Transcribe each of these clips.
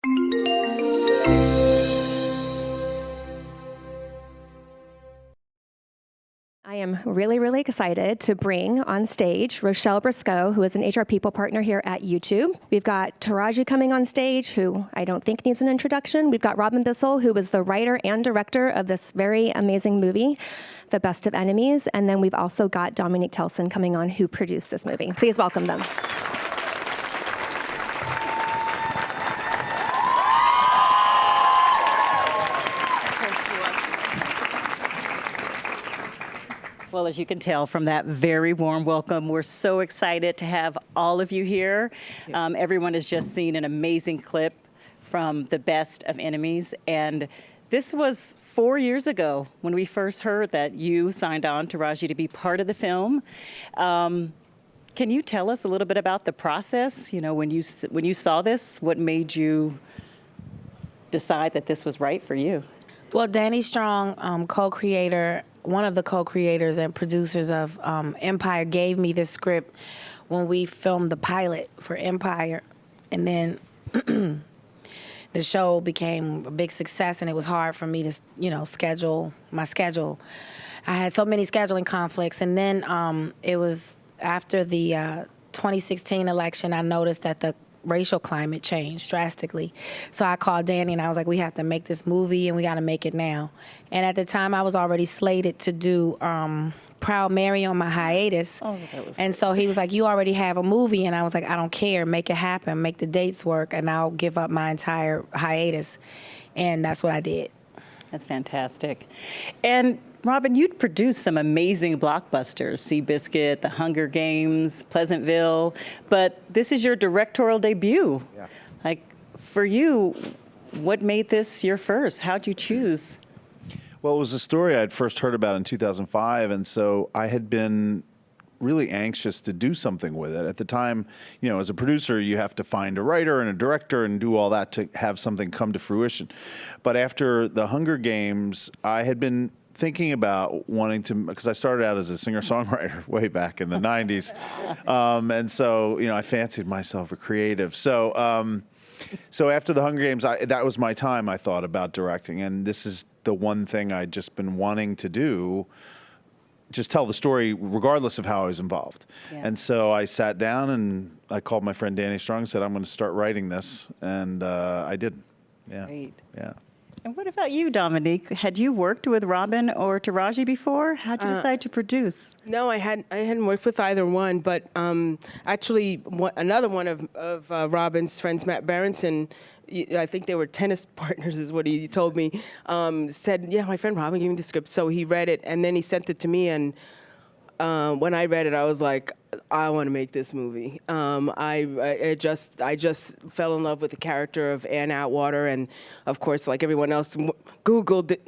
I am really, really excited to bring on stage Rochelle Briscoe, who is an HR People partner here at YouTube. We've got Taraji coming on stage, who I don't think needs an introduction. We've got Robin Bissell, who was the writer and director of this very amazing movie, The Best of Enemies. And then we've also got Dominique Telson coming on, who produced this movie. Please welcome them. Well, as you can tell from that very warm welcome, we're so excited to have all of you here. Everyone has just seen an amazing clip from The Best of Enemies. And this was 4 years ago when we first heard that you signed on, Taraji, to be part of the film. Can you tell us a little bit about the process? You know, when you saw this, what made you decide that this was right for you? Well, Danny Strong, co-creator, one of the co-creators and producers of Empire, gave me this script when we filmed the pilot for Empire. And then the show became a big success, and it was hard for me to, schedule my schedule. I had so many scheduling conflicts. And then it was after the 2016 election, I noticed that the racial climate changed drastically. So I called Danny and I was like, we have to make this movie and we got to make it now. And at the time I was already slated to do Proud Mary on my hiatus. Oh, that was and so he was like, you already have a movie. And I was like, I don't care, make it happen, make the dates work, and I'll give up my entire hiatus. And that's what I did. That's fantastic. And Robin, you'd produced some amazing blockbusters, Seabiscuit, The Hunger Games, Pleasantville, but this is your directorial debut. Yeah. Like, for you, what made this your first? How'd you choose? Well, it was a story I'd first heard about in 2005, and so I had been really anxious to do something with it. At the time, as a producer, you have to find a writer and a director and do all that to have something come to fruition. But after The Hunger Games, I had been thinking about wanting to, because I started out as a singer-songwriter way back in the 90s. And so, I fancied myself a creative. So after The Hunger Games, that was my time, I thought, about directing. And this is the one thing I'd just been wanting to do, just tell the story regardless of how I was involved. Yeah. And so I sat down and I called my friend Danny Strong and said, I'm going to start writing this. And I did. Yeah. Great. Yeah. And what about you, Dominique? Had you worked with Robin or Taraji before? How'd you decide to produce? No, I hadn't worked with either one, but actually another one of Robin's friends, Matt Berenson, I think they were tennis partners is what he told me, said, yeah, my friend Robin gave me the script. So he read it and then he sent it to me, and when I read it, I was like, I want to make this movie. I just fell in love with the character of Ann Atwater, and of course, like everyone else, Googled,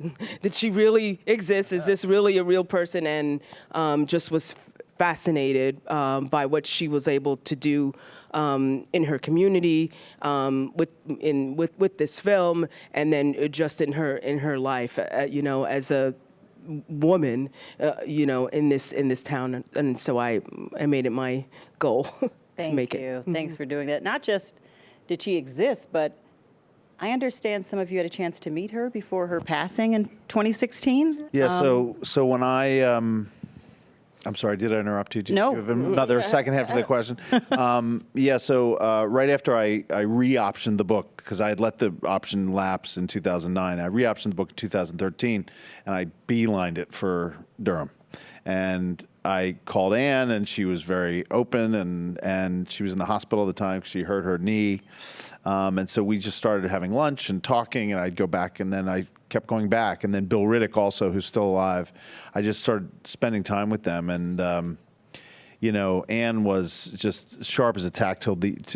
did she really exist? Is this really a real person? And just was fascinated by what she was able to do in her community, with this film, and then just in her life, as a woman, in this town, and so I made it my goal to make it. Thank you. Thanks for doing that. Not just did she exist, but I understand some of you had a chance to meet her before her passing in 2016. Yeah. So when I'm sorry, did I interrupt you? Did No. you have another second half of the question? So right after I re-optioned the book, because I had let the option lapse in 2009, I re-optioned the book in 2013, and I beelined it for Durham. And I called Ann, and she was very open, and she was in the hospital at the time because she hurt her knee. And so we just started having lunch and talking, and I'd go back, and then I kept going back. And then Bill Riddick also, who's still alive, I just started spending time with them. And, Ann was just sharp as a tack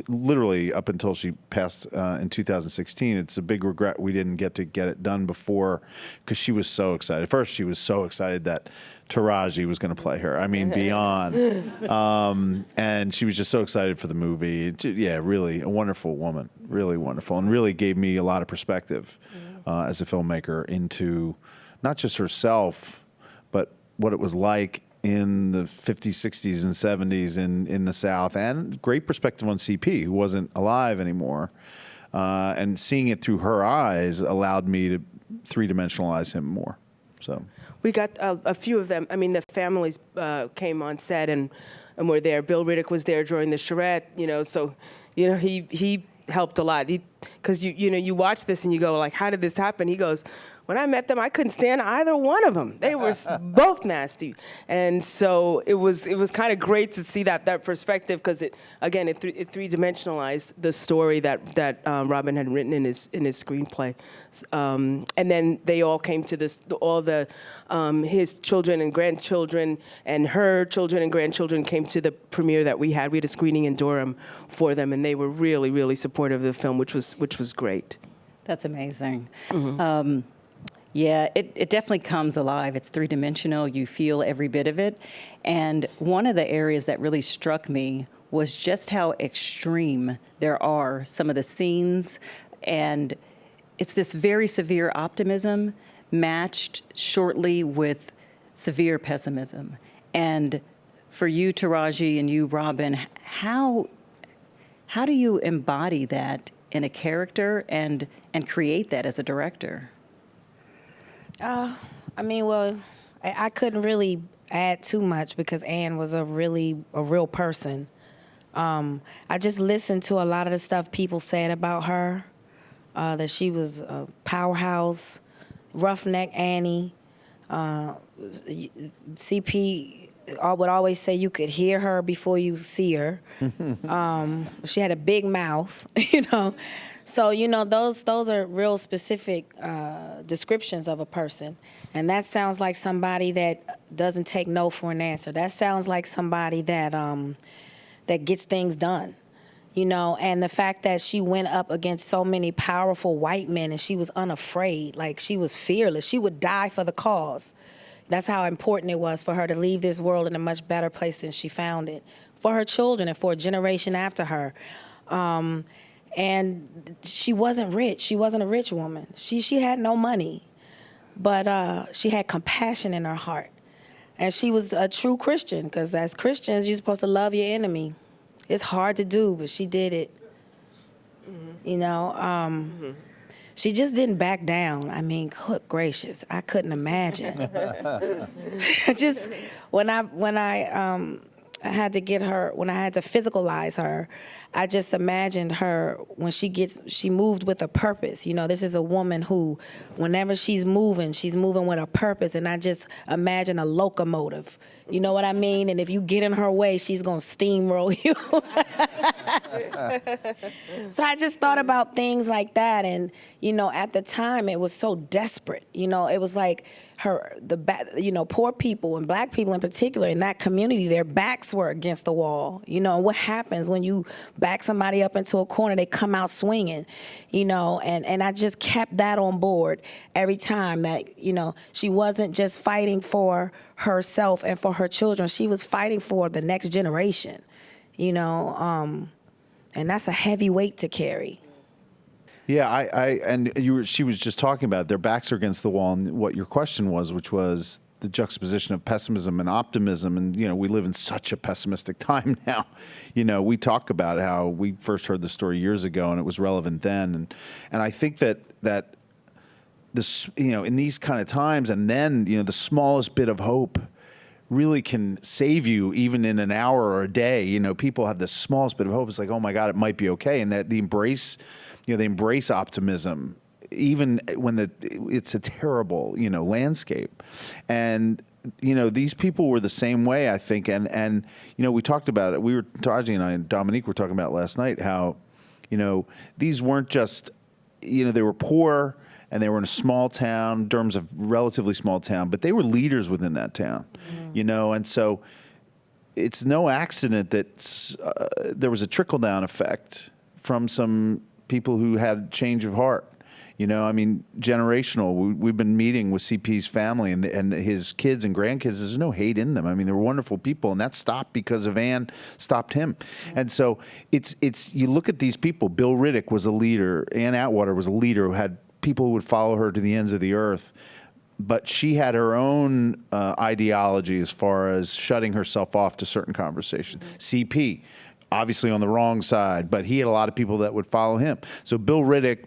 literally up until she passed in 2016. It's a big regret we didn't get it done before, because she was so excited. First, she was so excited that Taraji was going to play her. I mean, beyond. And she was just so excited for the movie. Yeah, really a wonderful woman, really wonderful, and really gave me a lot of perspective as a filmmaker into not just herself, but what it was like in the 50s, 60s, and 70s in the South, and great perspective on CP, who wasn't alive anymore. and seeing it through her eyes allowed me to three-dimensionalize him more. So We got a few of them. I mean, the families came on set and were there. Bill Riddick was there during the charrette, so, he helped a lot. Because, you watch this and you go, like, how did this happen? He goes, when I met them, I couldn't stand either one of them. They were both nasty. And so it was kind of great to see that perspective, because it three-dimensionalized the story that Robin had written in his screenplay. And then they all came to this, his children and grandchildren and her children and grandchildren came to the premiere that we had. We had a screening in Durham for them, and they were really, really supportive of the film, which was great. That's amazing. Yeah, it definitely comes alive. It's three-dimensional. You feel every bit of it. And one of the areas that really struck me was just how extreme there are some of the scenes. And it's this very severe optimism matched shortly with severe pessimism. And for you, Taraji, and you, Robin, how do you embody that in a character and create that as a director? I couldn't really add too much because Ann was a real person. I just listened to a lot of the stuff people said about her, that she was a powerhouse, roughneck Annie. CP would always say you could hear her before you see her. She had a big mouth, So, those are real specific descriptions of a person. And that sounds like somebody that doesn't take no for an answer. That sounds like somebody that that gets things done, And the fact that she went up against so many powerful white men and she was unafraid, like she was fearless. She would die for the cause. That's how important it was for her to leave this world in a much better place than she found it, for her children and for a generation after her. And she wasn't rich. She wasn't a rich woman. She had no money, but she had compassion in her heart. And she was a true Christian, because as Christians, you're supposed to love your enemy. It's hard to do, but she did it. She just didn't back down. I mean, good gracious, I couldn't imagine. Just when I had to get her, when I had to physicalize her, I just imagined her when she moved with a purpose. This is a woman who, whenever she's moving with a purpose, and I just imagine a locomotive. You know what I mean? And if you get in her way, she's gonna steamroll you. So I just thought about things like that, and at the time it was so desperate. It was like poor people and black people in particular in that community, their backs were against the wall. What happens when you back somebody up into a corner? They come out swinging, and I just kept that on board every time, that, she wasn't just fighting for herself and for her children. She was fighting for the next generation, and that's a heavy weight to carry. Yeah, she was just talking about their backs are against the wall, and what your question was, which was the juxtaposition of pessimism and optimism. And, we live in such a pessimistic time now. We talk about how we first heard the story years ago and it was relevant then. And I think that this, in these kind of times, and then, the smallest bit of hope really can save you even in an hour or a day. People have the smallest bit of hope. It's like, oh my God, it might be okay. And that they embrace optimism, even when it's a terrible, landscape. And, these people were the same way, I think. And we talked about it. Taraji and I and Dominique were talking about it last night, how, these weren't just, they were poor and they were in a small town. Durham's a relatively small town, but they were leaders within that town, and so it's no accident that there was a trickle-down effect from some people who had change of heart. Generational. We've been meeting with CP's family and his kids and grandkids. There's no hate in them. They're wonderful people, and that stopped because of Ann stopped him. And so it's you look at these people. Bill Riddick was a leader. Ann Atwater was a leader who had people who would follow her to the ends of the earth. But she had her own ideology as far as shutting herself off to certain conversations. CP, obviously on the wrong side, but he had a lot of people that would follow him. So Bill Riddick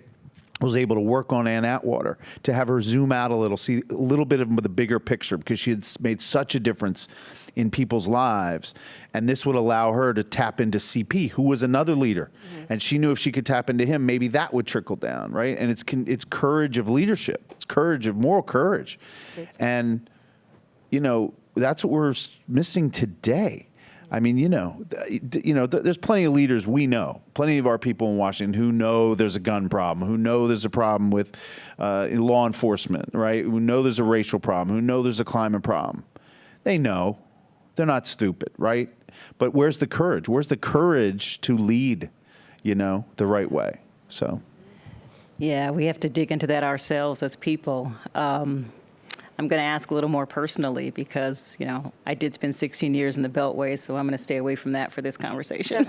was able to work on Ann Atwater to have her zoom out a little, see a little bit of the bigger picture, because she had made such a difference in people's lives. And this would allow her to tap into CP, who was another leader. And she knew if she could tap into him, maybe that would trickle down, right? And it's courage of leadership. It's courage of moral courage. And, that's what we're missing today. I mean, there's plenty of leaders we know, plenty of our people in Washington who know there's a gun problem, who know there's a problem with law enforcement, right? Who know there's a racial problem, who know there's a climate problem. They know. They're not stupid, right? But where's the courage? Where's the courage to lead, the right way? So. Yeah, we have to dig into that ourselves as people. I'm going to ask a little more personally because, I did spend 16 years in the Beltway, so I'm going to stay away from that for this conversation.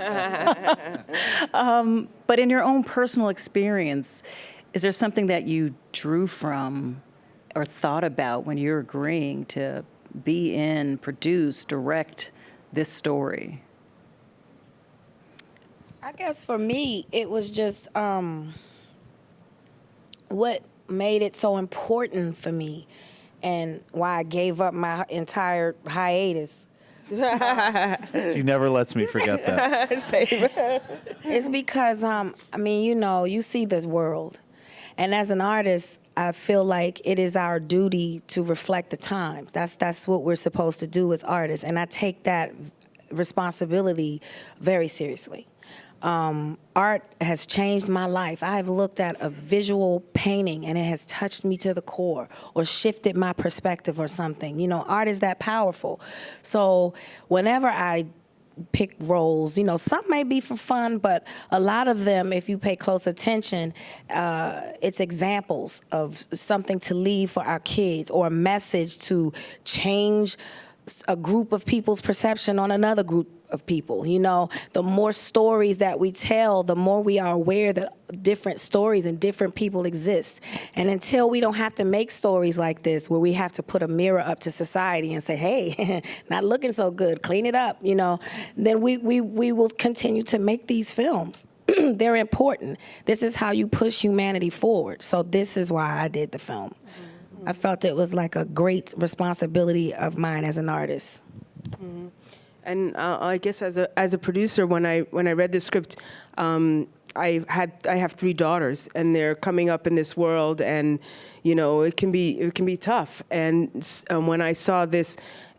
But in your own personal experience, is there something that you drew from or thought about when you're agreeing to be in, produce, direct this story? I guess for me, it was just what made it so important for me and why I gave up my entire hiatus. She never lets me forget that. It's because, you see this world. And as an artist, I feel like it is our duty to reflect the times. That's what we're supposed to do as artists. And I take that responsibility very seriously. Art has changed my life. I've looked at a visual painting and it has touched me to the core or shifted my perspective or something. Art is that powerful. So whenever I pick roles, some may be for fun, but a lot of them, if you pay close attention, it's examples of something to leave for our kids or a message to change a group of people's perception on another group of people. The more stories that we tell, the more we are aware that different stories and different people exist. And until we don't have to make stories like this, where we have to put a mirror up to society and say, hey, not looking so good, clean it up, then we will continue to make these films. They're important. This is how you push humanity forward. So this is why I did the film. I felt it was like a great responsibility of mine as an artist. Mm-hmm. And I guess as a producer, when I read the script, I have 3 daughters, and they're coming up in this world, and it can be tough. And when I saw this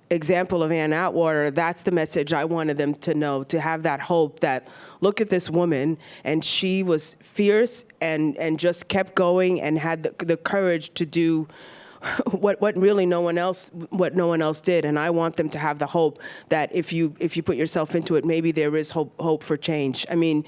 example of Ann Atwater, that's the message I wanted them to know, to have that hope that look at this woman, and she was fierce and just kept going and had the courage to do what no one else did. And I want them to have the hope that if you put yourself into it, maybe there is hope for change. I mean,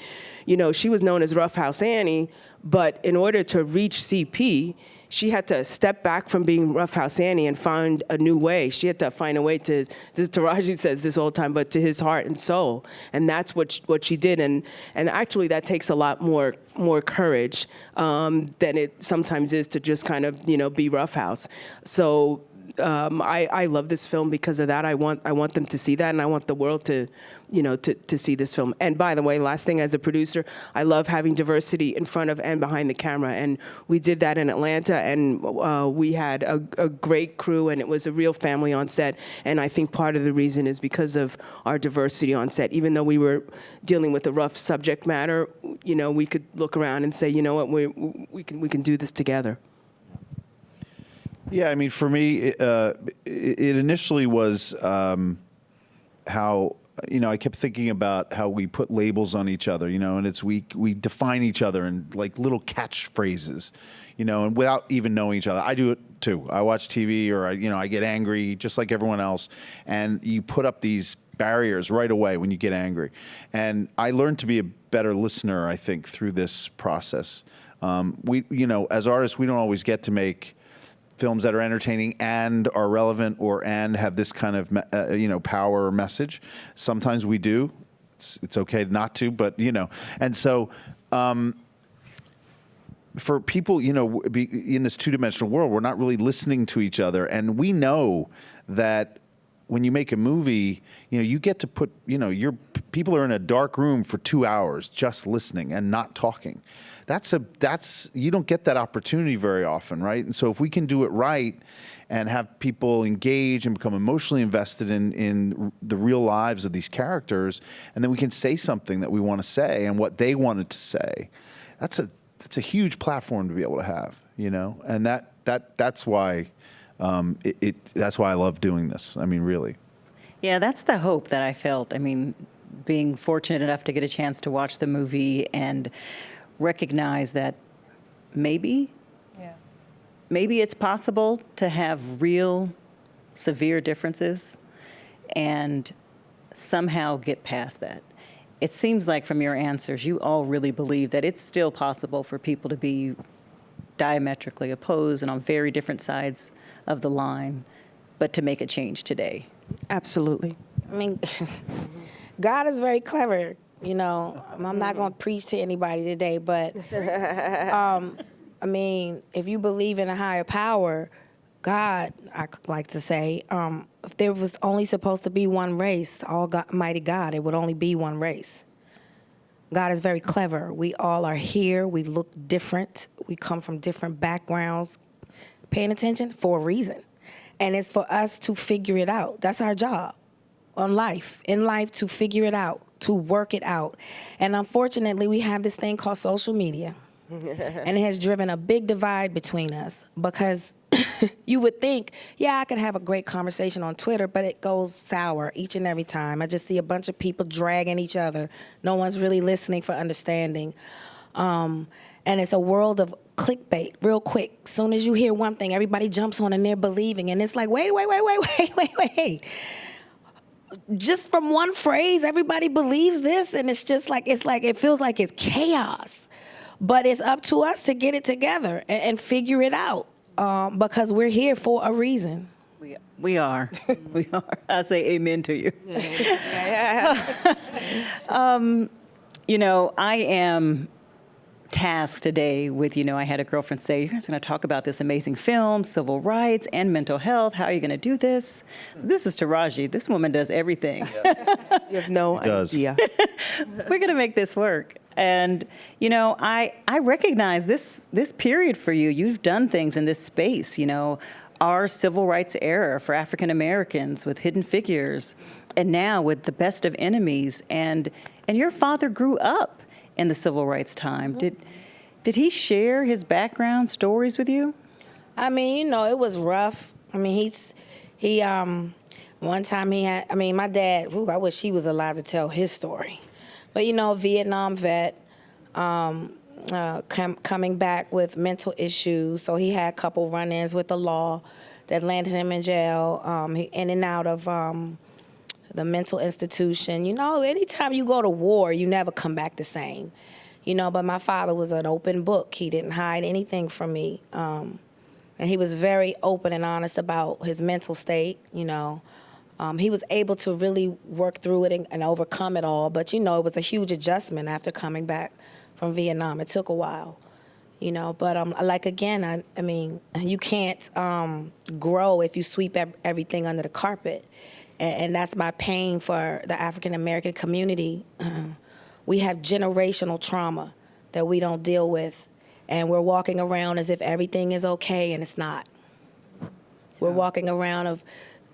she was known as Roughhouse Annie, but in order to reach CP, she had to step back from being Roughhouse Annie and find a new way. She had to find a way to, this Taraji says this all the time, but to his heart and soul. And that's what she did. And actually that takes a lot more courage than it sometimes is to just kind of, be Roughhouse. So I love this film because of that. I want them to see that, and I want the world to see this film. And by the way, last thing, as a producer, I love having diversity in front of and behind the camera, and we did that in Atlanta, and we had a great crew, and it was a real family on set. And I think part of the reason is because of our diversity on set. Even though we were dealing with a rough subject matter, we could look around and say, you know what, we can do this together. Yeah, I mean, for me, it initially was how, I kept thinking about how we put labels on each other, and it's we define each other in like little catchphrases, and without even knowing each other. I do it too. I watch TV or I get angry just like everyone else, and you put up these barriers right away when you get angry. And I learned to be a better listener, I think, through this process. As artists, we don't always get to make films that are entertaining and are relevant and have this kind of power or message. Sometimes we do. It's okay not to, but and so for people in this two-dimensional world, we're not really listening to each other, and we know that when you make a movie, you get to put, people are in a dark room for 2 hours just listening and not talking. You don't get that opportunity very often, right? And so if we can do it right and have people engage and become emotionally invested in the real lives of these characters, and then we can say something that we want to say and what they wanted to say, that's a huge platform to be able to have, and that's why that's why I love doing this. I mean, really. Yeah, that's the hope that I felt. I mean, being fortunate enough to get a chance to watch the movie and recognize that maybe it's possible to have real severe differences and somehow get past that. It seems like from your answers, you all really believe that it's still possible for people to be diametrically opposed and on very different sides of the line, but to make a change today. Absolutely. I mean, God is very clever. I'm not going to preach to anybody today, but I mean, if you believe in a higher power, God, I like to say, if there was only supposed to be one race, Almighty God, it would only be one race. God is very clever. We all are here. We look different. We come from different backgrounds. Paying attention for a reason. And it's for us to figure it out. That's our job in life, to figure it out, to work it out. And unfortunately, we have this thing called social media. And it has driven a big divide between us because you would think, I could have a great conversation on Twitter, but it goes sour each and every time. I just see a bunch of people dragging each other. No one's really listening for understanding. And it's a world of clickbait real quick. As soon as you hear one thing, everybody jumps on and they're believing. And it's like, wait. Just from one phrase, everybody believes this. And it's just like, it feels like it's chaos. But it's up to us to get it together and figure it out because we're here for a reason. We are. We are. I say amen to you. I am tasked today with, I had a girlfriend say, you guys are going to talk about this amazing film, civil rights and mental health. How are you going to do this? This is Taraji. This woman does everything. You have no idea. We're going to make this work. And, I recognize this period for you. You've done things in this space, our civil rights era for African Americans with Hidden Figures, and now with The Best of Enemies. And your father grew up in the civil rights time. Did he share his background stories with you? I mean, it was rough. I mean, one time my dad, I wish he was alive to tell his story. But, Vietnam vet, coming back with mental issues. So he had a couple run-ins with the law that landed him in jail, in and out of the mental institution. Anytime you go to war, you never come back the same. But my father was an open book. He didn't hide anything from me. And he was very open and honest about his mental state, He was able to really work through it and overcome it all. But, it was a huge adjustment after coming back from Vietnam. It took a while, But, again, I mean, you can't grow if you sweep everything under the carpet. And that's my pain for the African-American community. We have generational trauma that we don't deal with. And we're walking around as if everything is okay, and it's not. We're walking around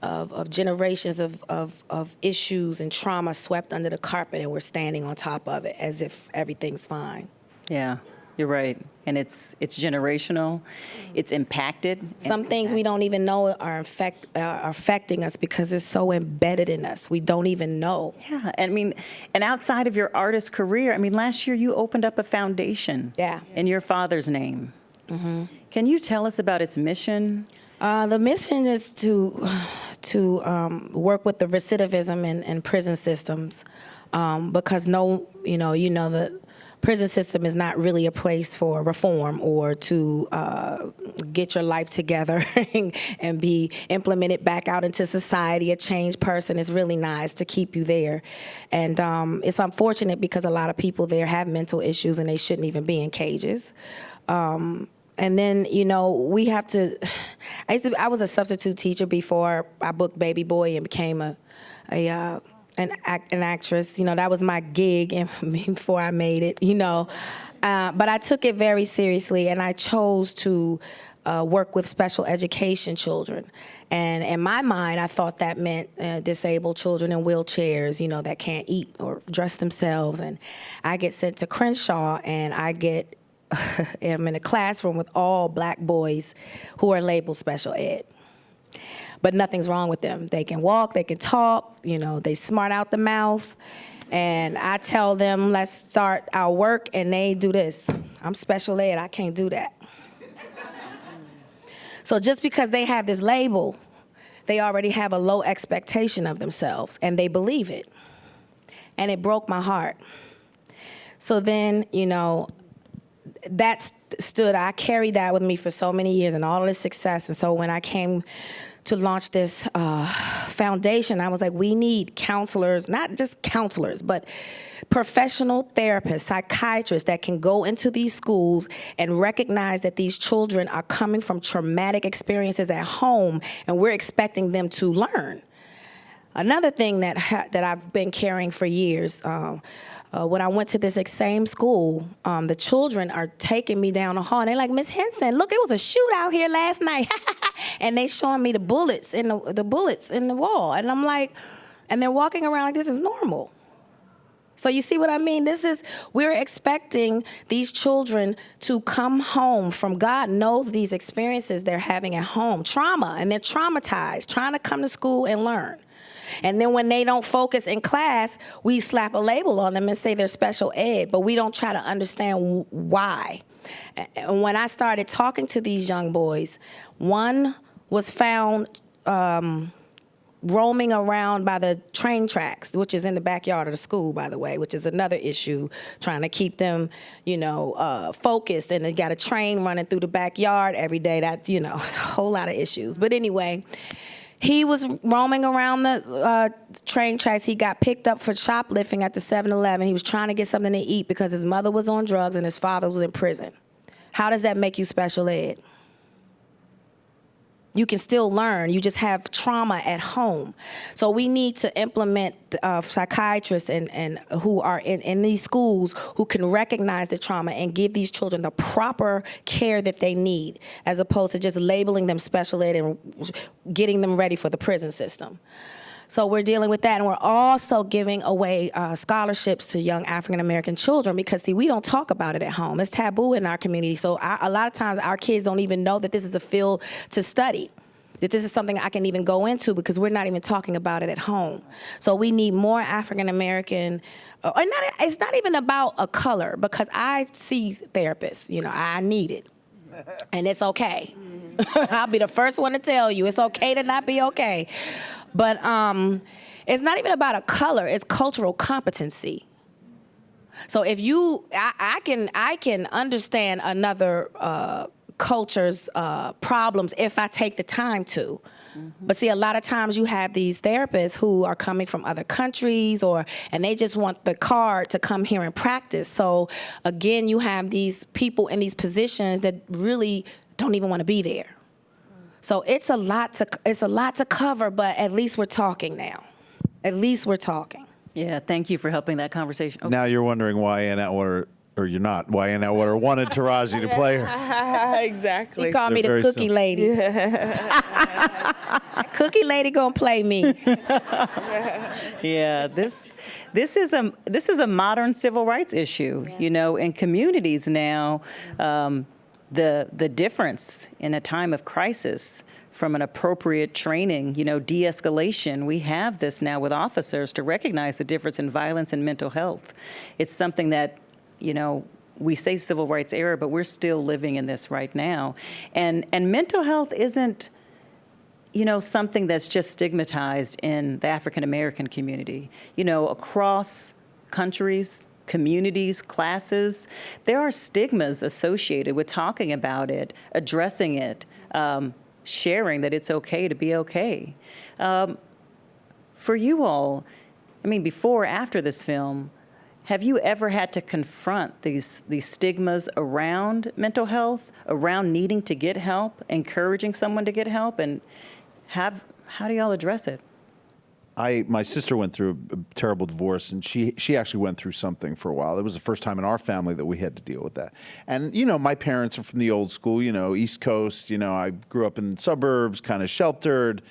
of generations of issues and trauma swept under the carpet, and we're standing on top of it as if everything's fine. Yeah, you're right. And it's generational. It's impacted. Some things we don't even know are affecting us because it's so embedded in us. We don't even know. Yeah, and outside of your artist career, last year you opened up a foundation. Yeah. In your father's name. Mm-hmm. Can you tell us about its mission? The mission is to work with the recidivism in prison systems, because the prison system is not really a place for reform or to get your life together and be implemented back out into society. A changed person is really nice to keep you there. And it's unfortunate because a lot of people there have mental issues and they shouldn't even be in cages. And then, we have to, I was a substitute teacher before I booked Baby Boy and became an actress. You know, that was my gig and before I made it, you know. But I took it very seriously, and I chose to work with special education children. And in my mind, I thought that meant disabled children in wheelchairs, you know, that can't eat or dress themselves. And I get sent to Crenshaw, and I'm in a classroom with all black boys who are labeled special ed. But nothing's wrong with them. They can walk, they can talk, you know, they smart out the mouth. And I tell them, let's start our work, and they do this. I'm special ed, I can't do that. So just because they have this label, they already have a low expectation of themselves, and they believe it. And it broke my heart. So then, you know, I carried that with me for so many years and all of this success. And so when I came to launch this foundation, I was like, we need counselors, not just counselors, but professional therapists, psychiatrists that can go into these schools and recognize that these children are coming from traumatic experiences at home, and we're expecting them to learn. Another thing that I've been carrying for years, when I went to this same school, the children are taking me down the hall, and they're like, Miss Henson, look, it was a shootout here last night. And they showing me the bullets in the wall. And I'm like, and they're walking around like this is normal. So you see what I mean? We're expecting these children to come home from God knows these experiences they're having at home, trauma, and they're traumatized, trying to come to school and learn. And then when they don't focus in class, we slap a label on them and say they're special ed, but we don't try to understand why. And when I started talking to these young boys, one was found roaming around by the train tracks, which is in the backyard of the school, by the way, which is another issue, trying to keep them, you know, focused. And they got a train running through the backyard every day. That, you know, it's a whole lot of issues. But anyway, he was roaming around the train tracks. He got picked up for shoplifting at the 7-Eleven. He was trying to get something to eat because his mother was on drugs and his father was in prison. How does that make you special ed? You can still learn. You just have trauma at home. So we need to implement psychiatrists and who are in these schools who can recognize the trauma and give these children the proper care that they need, as opposed to just labeling them special ed and getting them ready for the prison system. So we're dealing with that, and we're also giving away scholarships to young African-American children because, see, we don't talk about it at home. It's taboo in our community, so a lot of times our kids don't even know that this is a field to study, that this is something I can even go into because we're not even talking about it at home. So we need more African-American, it's not even about a color, because I see therapists, you know, I need it, and it's okay. I'll be the first one to tell you, it's okay to not be okay. But it's not even about a color, it's cultural competency. So if I can understand another culture's problems if I take the time to. Mm-hmm. But see, a lot of times you have these therapists who are coming from other countries and they just want the card to come here and practice. So again, you have these people in these positions that really don't even want to be there. So it's a lot to cover, but at least we're talking now. At least we're talking. Yeah, thank you for helping that conversation. Okay. Now you're wondering why Ann Atwater, or you're not, why Ann Atwater wanted Taraji to play her. Exactly. She called me the cookie lady. Cookie lady gonna play me. Yeah, this is a modern civil rights issue. Yeah. You know, in communities now. The difference in a time of crisis from an appropriate training, you know, de-escalation, we have this now with officers to recognize the difference in violence and mental health. It's something that, you know, we say civil rights era, but we're still living in this right now. And mental health isn't, you know, something that's just stigmatized in the African American community. You know, across countries, communities, classes, there are stigmas associated with talking about it, addressing it, sharing that it's okay to be okay. For you all, I mean, before or after this film, have you ever had to confront these stigmas around mental health, around needing to get help, encouraging someone to get help, and how do y'all address it? My sister went through a terrible divorce, and she actually went through something for a while. It was the first time in our family that we had to deal with that. And, my parents are from the old school, East Coast. I grew up in the suburbs, kind of sheltered.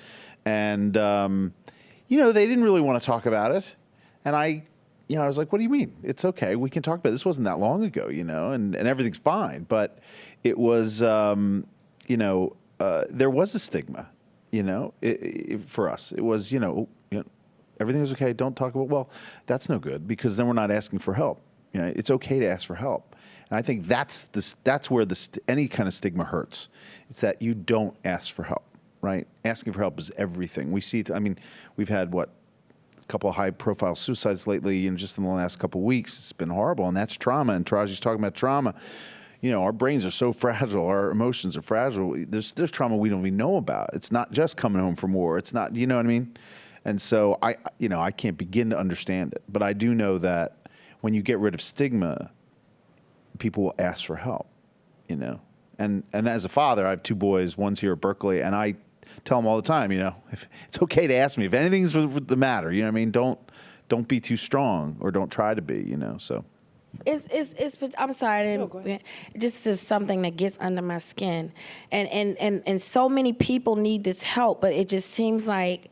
And, they didn't really want to talk about it. And I was like, what do you mean? It's okay. We can talk about it. This wasn't that long ago, and everything's fine. But it was, there was a stigma, for us. It was, everything was okay. Don't talk about, well, that's no good, because then we're not asking for help. It's okay to ask for help. And I think that's where any kind of stigma hurts. It's that you don't ask for help, right? Asking for help is everything. We see, we've had a couple of high-profile suicides lately, just in the last couple of weeks. It's been horrible, and that's trauma. And Taraji's talking about trauma. Our brains are so fragile. Our emotions are fragile. There's trauma we don't even know about. It's not just coming home from war. It's not, you know what I mean? And so I can't begin to understand it. But I do know that when you get rid of stigma, people will ask for help, And as a father, I have 2 boys. One's here at Berkeley, and I tell them all the time, if it's okay to ask me if anything's the matter. You know what I mean? Don't be too strong, or don't try to be. So. It's I'm sorry, this is something that gets under my skin, and so many people need this help, but it just seems like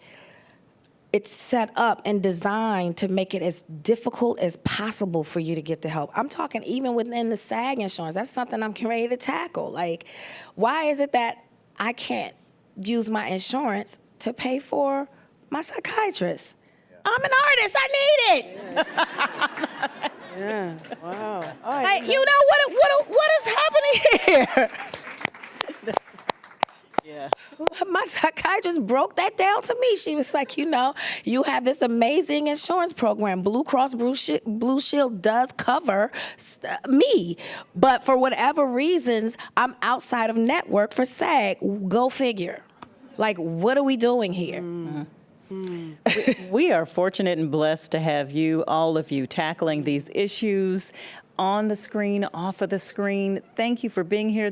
it's set up and designed to make it as difficult as possible for you to get the help. I'm talking even within the SAG insurance. That's something I'm ready to tackle. Like, why is it that I can't use my insurance to pay for my psychiatrist? I'm an artist. I need it. Yeah. Wow. Like, what is happening here? Yeah. My psychiatrist broke that down to me. She was like, you have this amazing insurance program. Blue Cross Blue Shield does cover me. But for whatever reasons, I'm outside of network for SAG. Go figure. Like, what are we doing here? We are fortunate and blessed to have you, all of you, tackling these issues on the screen, off of the screen. Thank you for being here.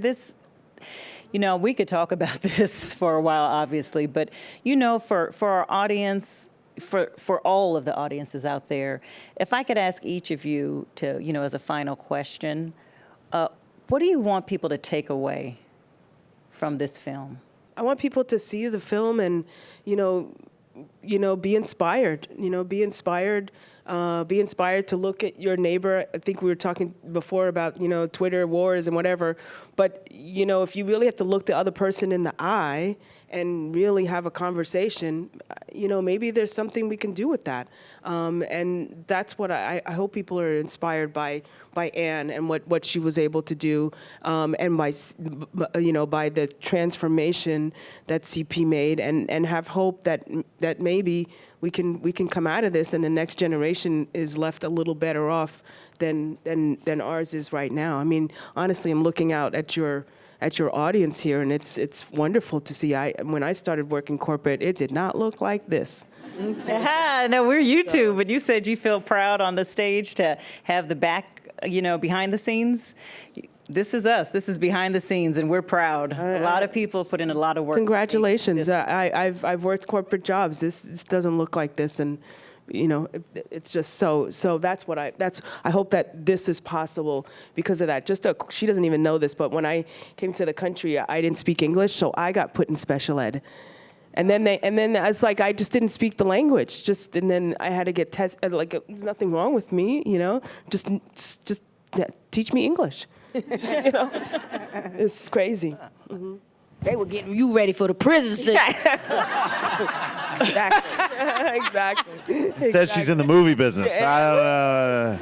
We could talk about this for a while, obviously, but, for our audience, for all of the audiences out there, if I could ask each of you to, as a final question, what do you want people to take away from this film? I want people to see the film and, be inspired. Be inspired. Be inspired to look at your neighbor. I think we were talking before about, Twitter wars and whatever. But, if you really have to look the other person in the eye and really have a conversation, maybe there's something we can do with that. And that's what I hope people are inspired by Ann and what she was able to do, and by the transformation that CP made, and have hope that maybe we can come out of this and the next generation is left a little better off than ours is right now. I mean, honestly, I'm looking out at your audience here, and it's wonderful to see. When I started working corporate, it did not look like this. No, we're YouTube, but you said you feel proud on the stage to have the back, behind the scenes. This is us. This is behind the scenes, and we're proud. A lot of people put in a lot of work. Congratulations. I've worked corporate jobs. This doesn't look like this, and it's just so that's I hope that this is possible because of that. She doesn't even know this, but when I came to the country, I didn't speak English, so I got put in special ed. And then I was like, I just didn't speak the language. And then I had to get tested. Like, there's nothing wrong with me, just teach me English. It's crazy. Mm-hmm. They were getting you ready for the prison system. Exactly. Instead, she's in the movie business. I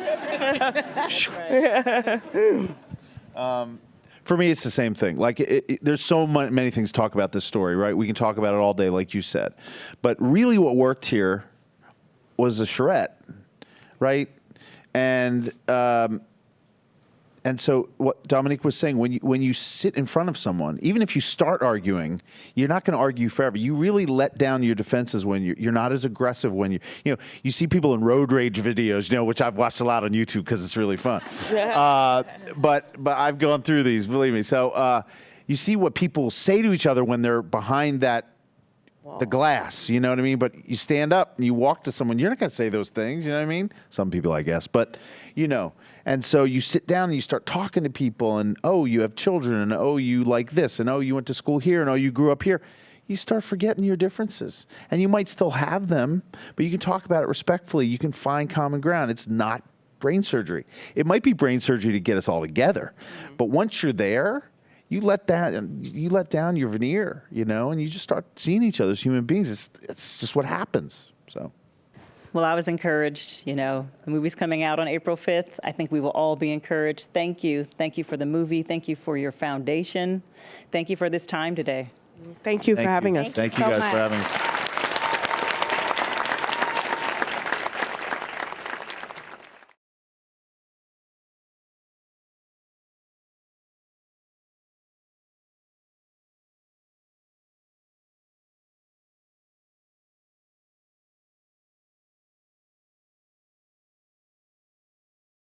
don't know. For me, it's the same thing. Like, there's so many things to talk about this story, right? We can talk about it all day, like you said. But really what worked here was a charrette, right? And And so what Dominique was saying, when you sit in front of someone, even if you start arguing, you're not going to argue forever. You really let down your defenses when you're not as aggressive when you see people in road rage videos, which I've watched a lot on YouTube because it's really fun. But I've gone through these, believe me. So you see what people say to each other when they're behind the glass, you know what I mean? But you stand up and you walk to someone, you're not going to say those things, you know what I mean? Some people, I guess, but And so you sit down and you start talking to people and, oh, you have children and, oh, you like this and, oh, you went to school here and, oh, you grew up here. You start forgetting your differences. And you might still have them, but you can talk about it respectfully. You can find common ground. It's not brain surgery. It might be brain surgery to get us all together. But once you're there, you let down your veneer, and you just start seeing each other as human beings. It's just what happens. So. Well, I was encouraged. The movie's coming out on April 5th. I think we will all be encouraged. Thank you. Thank you for the movie. Thank you for your foundation. Thank you for this time today. Thank you for having us. Thank you guys for having us.